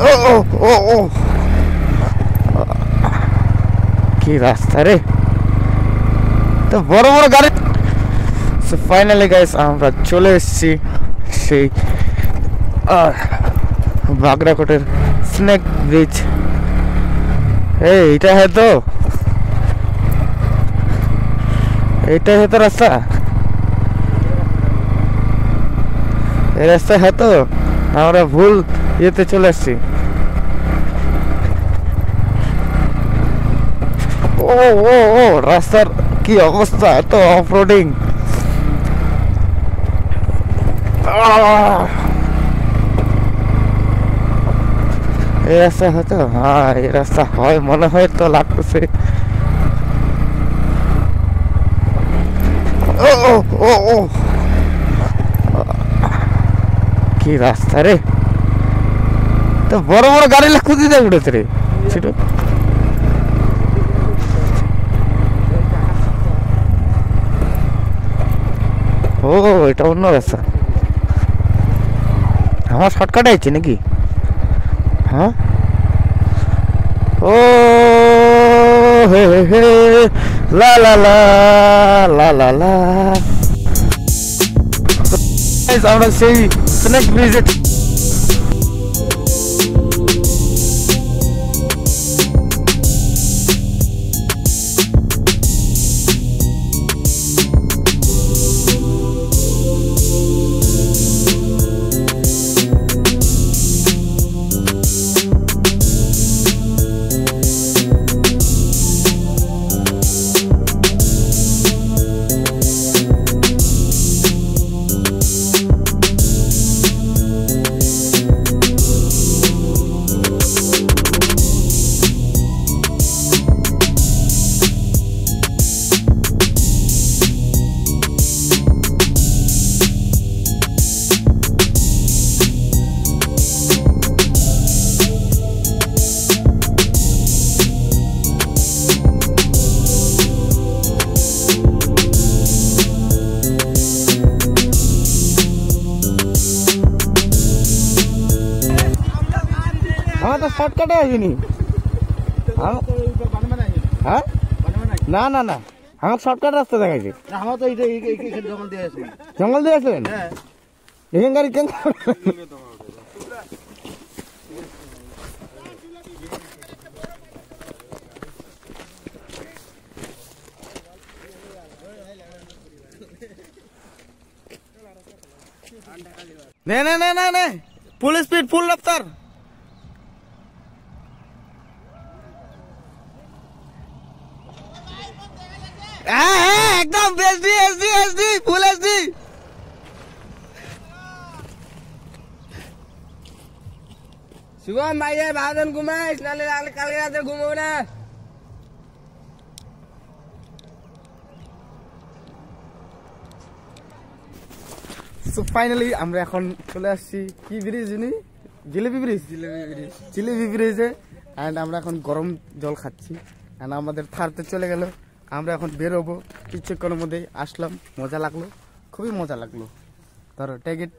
ও ও ও ও কি রাস্তা রে, তো বড় বড় গাড়ি। সো ফাইনালি গাইস আমরা চলে এসেছি সেই বাগরাকোটের স্নেক ব্রিজ। এইটা হয়তো এইটাই হয়তো রাস্তা, এই রাস্তায় হয়তো আমরা ভুল ইয়েতে চলে আসছি। ও ও ও রাস্তার কি অবস্থা, এত অফরোডিং। এই রাস্তা হয়তো, হ্যাঁ এই রাস্তা হয় মনে হয় তো লাগতেছে। ও ও ও ও কি রাস্তা রে, তো বড় বড় গাড়ি খুঁজে দেয় উঠেছে রে ছোট। ও এটা অন্য রাস্তা, আমার শর্টকাটে আছে নাকি? হ্যাঁ ও হে হে লা লা লা লা লা লা। আমরা সেই স্নেক ব্রিজে আমার তো শর্টকাটে আসিনি। হ্যাঁ না না না, আমার শর্টকাট রাস্তা দেখাইছে। আমার তো জঙ্গল দিয়ে আসলেন, এখান গাড়ি কেন? নে নে নে নে নে, ফুল স্পিড ফুল রফতার। एकदम SD SD SD full SD. Shubham भाई ये बादन घुमाए नाले कल रात घूमो ना। সো ফাইনালি আমরা এখন চলে আসছি কি ব্রিজ জানি, জিলেবি ব্রিজ, জিলেবি ব্রিজে। এন্ড আমরা এখন গরম জল খাচ্ছি। এন্ড আমাদের থারতে চলে গেল, আমরা এখন বেরোবো কিছুক্ষণের মধ্যেই। আসলাম, মজা লাগলো, খুবই মজা লাগলো। ধরো টেক ইট।